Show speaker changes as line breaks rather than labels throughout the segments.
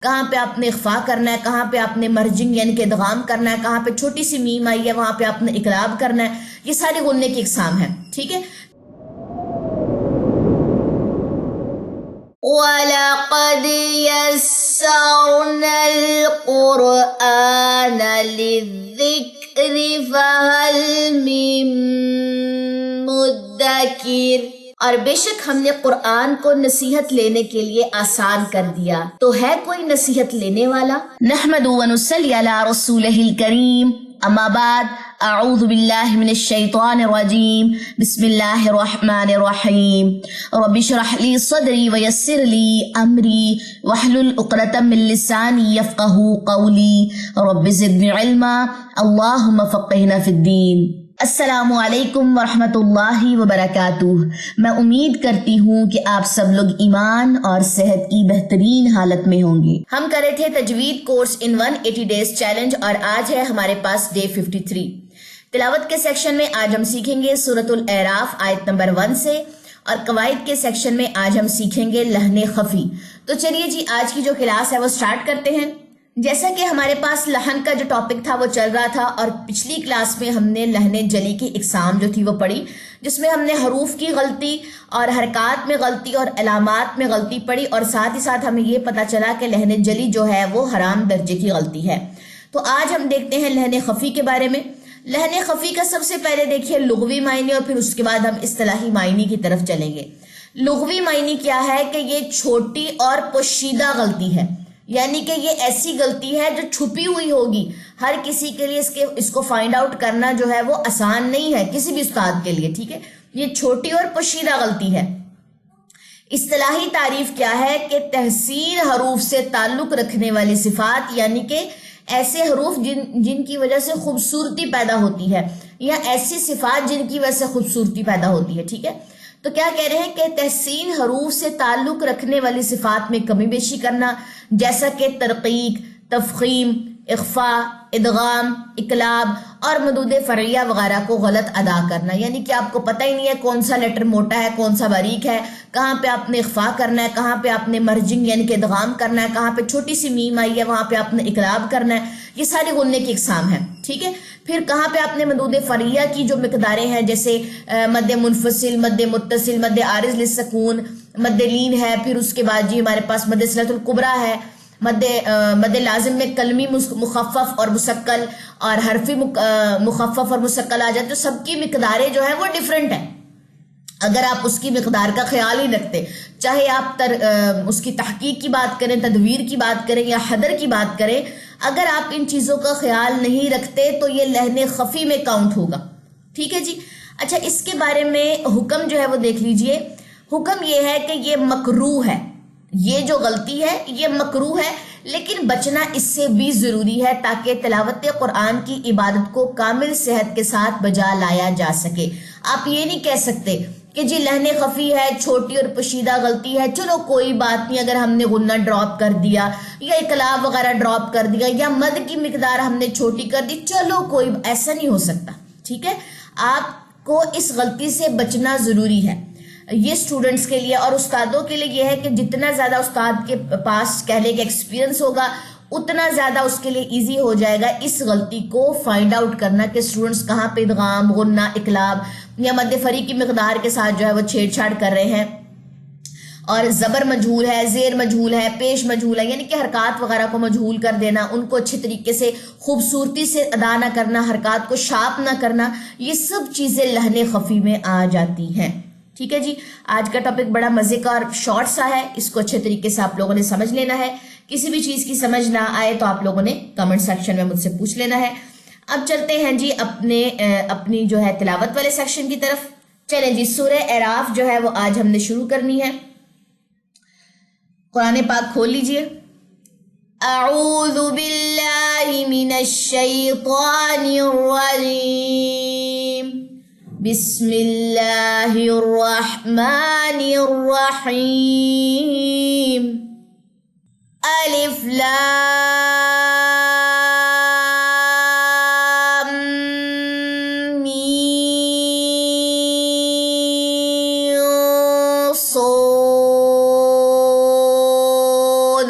کہاں پہ آپ نے اخفا کرنا ہے، کہاں پہ آپ نے مرجنگ یعنی کہ ادغام کرنا ہے، کہاں پہ چھوٹی سی میم آئی ہے وہاں پہ آپ نے اقلاب کرنا ہے. یہ ساری غننے کی اقسام ہیں. ٹھیک ہے. وَلَقَدْ يَسَّرْنَا الْقُرْآنَ لِلذِّكْرِ فَهَلْ مِن مُدَّكِرٍ. اور بے شک ہم نے قرآن کو نصیحت لینے کے لیے آسان کر دیا، تو ہے کوئی نصیحت لینے والا؟ نحمد و نصلی علی رسولہ الکریم. اما بعد، اعوذ باللہ من الشیطان الرجیم. بسم اللہ الرحمن الرحیم. رب اشرح لی صدری ویسر لی امری واحلل عقدۃ من لسانی یفقہوا قولی. رب زدنی علما اللہم فقہنا فی الدین. السلام علیکم ورحمۃ اللہ وبرکاتہ. میں امید کرتی ہوں کہ آپ سب لوگ ایمان اور صحت کی بہترین حالت میں ہوں گے. ہم کر رہے تھے تجوید کورس ان 180 ڈیز چیلنج اور آج ہے ہمارے پاس ڈے 53. تلاوت کے سیکشن میں آج ہم سیکھیں گے سورۃ الاعراف آیت نمبر 1 سے، اور قواعد کے سیکشن میں آج ہم سیکھیں گے لحن خفی. تو چلیے جی آج کی جو کلاس ہے وہ سٹارٹ کرتے ہیں. جیسا کہ ہمارے پاس لحن کا جو ٹاپک تھا وہ چل رہا تھا، اور پچھلی کلاس میں ہم نے لحن جلی کی اقسام جو تھی وہ پڑھی، جس میں ہم نے حروف کی غلطی اور حرکات میں غلطی اور علامات میں غلطی پڑھی، اور ساتھ ہی ساتھ ہمیں یہ پتہ چلا کہ لحن جلی جو ہے وہ حرام درجے کی غلطی ہے. تو آج ہم دیکھتے ہیں لحن خفی کے بارے میں. لحن خفی کا سب سے پہلے دیکھیے لغوی معنی، اور پھر اس کے بعد ہم اصطلاحی معنی کی طرف چلیں گے. لغوی معنی کیا ہے کہ یہ چھوٹی اور پوشیدہ غلطی ہے، یعنی کہ یہ ایسی غلطی ہے جو چھپی ہوئی ہوگی. ہر کسی کے لیے اس کو فائنڈ آؤٹ کرنا جو ہے وہ آسان نہیں ہے، کسی بھی استاد کے لیے. ٹھیک ہے، یہ چھوٹی اور پوشیدہ غلطی ہے. اصطلاحی تعریف کیا ہے کہ تحسین حروف سے تعلق رکھنے والی صفات، یعنی کہ ایسے حروف جن کی وجہ سے خوبصورتی پیدا ہوتی ہے، یا ایسی صفات جن کی وجہ سے خوبصورتی پیدا ہوتی ہے. ٹھیک ہے، تو کیا کہہ رہے ہیں کہ تحسین حروف سے تعلق رکھنے والی صفات میں کمی بیشی کرنا، جیسا کہ ترقیق، تفخیم، اخفا، ادغام، اقلاب اور مدود فرعیہ وغیرہ کو غلط ادا کرنا. یعنی کہ آپ کو پتہ ہی نہیں ہے کون سا لیٹر موٹا ہے کون سا باریک ہے، کہاں پہ آپ نے اخفا کرنا ہے، کہاں پہ آپ نے مرجنگ یعنی کہ ادغام کرنا ہے، کہاں پہ چھوٹی سی میم آئی ہے وہاں پہ آپ نے اقلاب کرنا ہے. یہ ساری غننے کی اقسام ہیں. ٹھیک ہے، پھر کہاں پہ آپ نے مدود فرعیہ کی جو مقداریں ہیں، جیسے مد منفصل، مد متصل، مد عارض للسکون، مد لین ہے، پھر اس کے بعد جی ہمارے پاس مد صلۃ الکبریٰ ہے، مد لازم میں کلمی مخفف اور مسکل اور حرفی مخفف اور مسکل آ جاتے، تو سب کی مقداریں جو ہیں وہ ڈیفرنٹ ہیں. اگر آپ اس کی مقدار کا خیال ہی رکھتے، چاہے آپ اس کی تحقیق کی بات کریں، تدویر کی بات کریں یا حدر کی بات کریں، اگر آپ ان چیزوں کا خیال نہیں رکھتے تو یہ لحن خفی میں کاؤنٹ ہوگا. ٹھیک ہے جی. اچھا، اس کے بارے میں حکم جو ہے وہ دیکھ لیجئے. حکم یہ ہے کہ یہ مکروہ ہے، یہ جو غلطی ہے یہ مکروہ ہے، لیکن بچنا اس سے بھی ضروری ہے تاکہ تلاوت قرآن کی عبادت کو کامل صحت کے ساتھ بجا لایا جا سکے. آپ یہ نہیں کہہ سکتے کہ جی لحن خفی ہے، چھوٹی اور پوشیدہ غلطی ہے، چلو کوئی بات نہیں، اگر ہم نے غنہ ڈراپ کر دیا یا اقلاب وغیرہ ڈراپ کر دیا یا مد کی مقدار ہم نے چھوٹی کر دی، چلو کوئی، ایسا نہیں ہو سکتا. ٹھیک ہے، آپ کو اس غلطی سے بچنا ضروری ہے. یہ سٹوڈنٹس کے لیے اور استادوں کے لیے یہ ہے کہ جتنا زیادہ استاد کے پاس کہنے کا ایکسپیرینس ہوگا اتنا زیادہ اس کے لیے ایزی ہو جائے گا اس غلطی کو فائنڈ آؤٹ کرنا کہ سٹوڈنٹس کہاں پہ ادغام، غنہ، اقلاب یا مد فری کی مقدار کے ساتھ جو ہے وہ چھیڑ چھاڑ کر رہے ہیں. اور زبر مجہول ہے، زیر مجہول ہے، پیش مجہول ہے، یعنی کہ حرکات وغیرہ کو مجہول کر دینا، ان کو اچھے طریقے سے خوبصورتی سے ادا نہ کرنا، حرکات کو شارپ نہ کرنا، یہ سب چیزیں لحن خفی میں آ جاتی ہیں. ٹھیک ہے جی، آج کا ٹاپک بڑا مزے کا اور شارٹ سا ہے، اس کو اچھے طریقے سے آپ لوگوں نے سمجھ لینا ہے. کسی بھی چیز کی سمجھ نہ آئے تو آپ لوگوں نے کمنٹ سیکشن میں مجھ سے پوچھ لینا ہے. اب چلتے ہیں جی اپنی جو ہے تلاوت والے سیکشن کی طرف. چلیں جی، سورہ اعراف جو ہے وہ آج ہم نے شروع کرنی ہے. قرآن پاک کھول لیجئے. اعوذ باللہ من الشیطان الرجیم، بسم اللہ الرحمن الرحیم. الف لام میم صاد.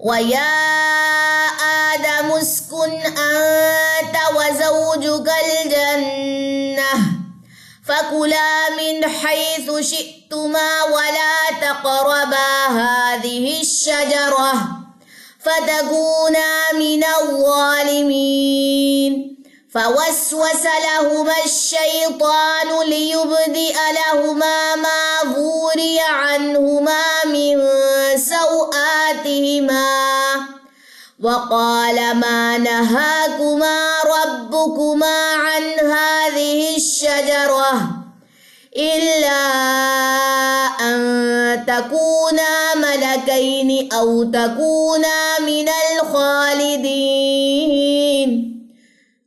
ويا آدم اسكن أنت وزوجك الجنة فكلا من حيث شئتما ولا تقربا هذه الشجرة فتكونا من الظالمين فوسوس لهما الشيطان ليبدئ لهما ما وري عنهما من سوآتهما وقال ما نهاكما ربكما عن هذه الشجرة إلا أن تكونا ملكين أو تكونا من الخالدين।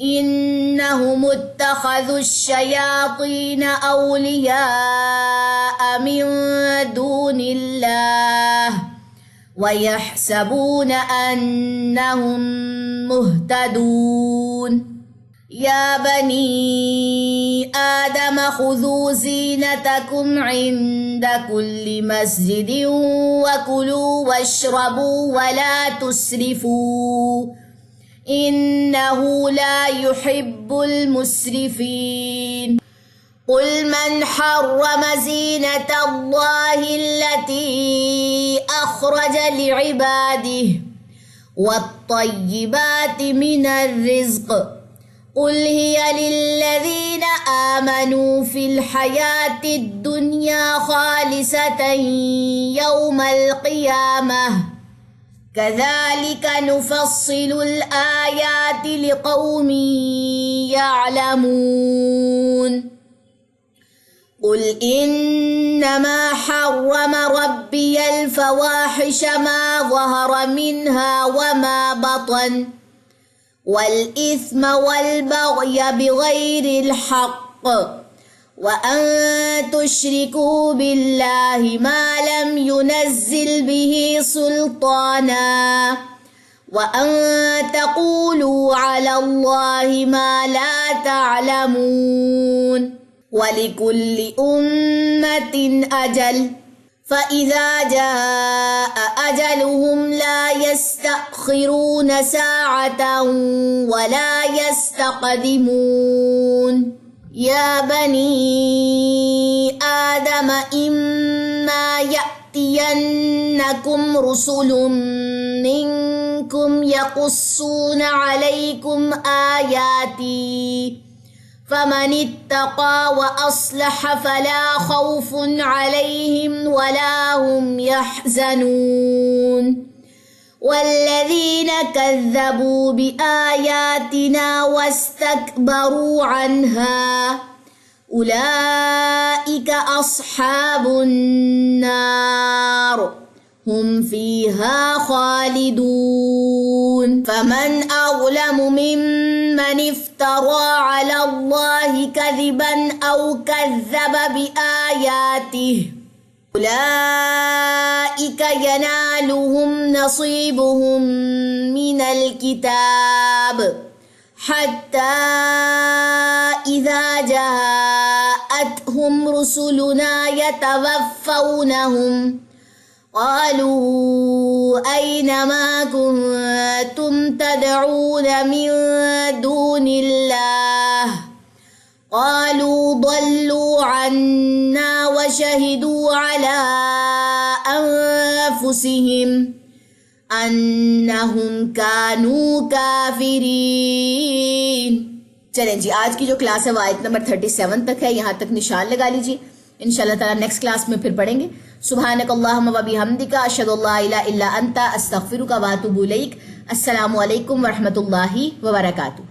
إنهم اتخذوا الشياطين أولياء من دون الله ويحسبون أنهم مهتدون يا بني آدم خذوا زينتكم عند كل مسجد وكلوا واشربوا ولا تسرفوا إنه لا يحب المسرفين قل من حرم زينة الله التي أخرج لعباده والطيبات من الرزق قل هي للذين آمنوا في الحياة الدنيا خالصة يوم القيامة كذلك نفصل الآيات لقوم يعلمون قل إنما حرم ربي الفواحش ما ظهر منها وما بطن والإثم والبغي بغير الحق وأن تشركوا بالله ما لم ينزل به سلطانا وأن تقولوا على الله ما لا تعلمون ولكل أمة أجل فإذا جاء أجلهم لا يستأخرون ساعة ولا يستقدمون يا بني آدم إما يأتينكم رسل منكم يقصون عليكم آياتي فمن اتقى وأصلح فلا خوف عليهم ولا هم يحزنون والذين كذبوا بآياتنا واستكبروا عنها أولئك أصحاب النار هم فيها خالدون فمن أظلم ممن افترى على الله كذبا أو كذب بآياته أولئك ينالهم نصيبهم من الكتاب حتى إذا جاءتهم رسلنا يتوفونهم قالوا أين ما كنتم تدعون من دون الله قالوا ضلوا عنا وشهدوا على أنفسهم أنهم كانوا كافرين. چلیں جی آج کی جو کلاس ہے وہ آیت نمبر 37 تک ہے، یہاں تک نشان لگا لیجیے. انشاءاللہ تعالیٰ نیکسٹ کلاس میں پھر پڑھیں گے. سبحانک اللہم و بحمدک اشہد ان لا الہ الا انت استغفرک و اتوب الیک. السلام علیکم ورحمۃ اللہ وبرکاتہ.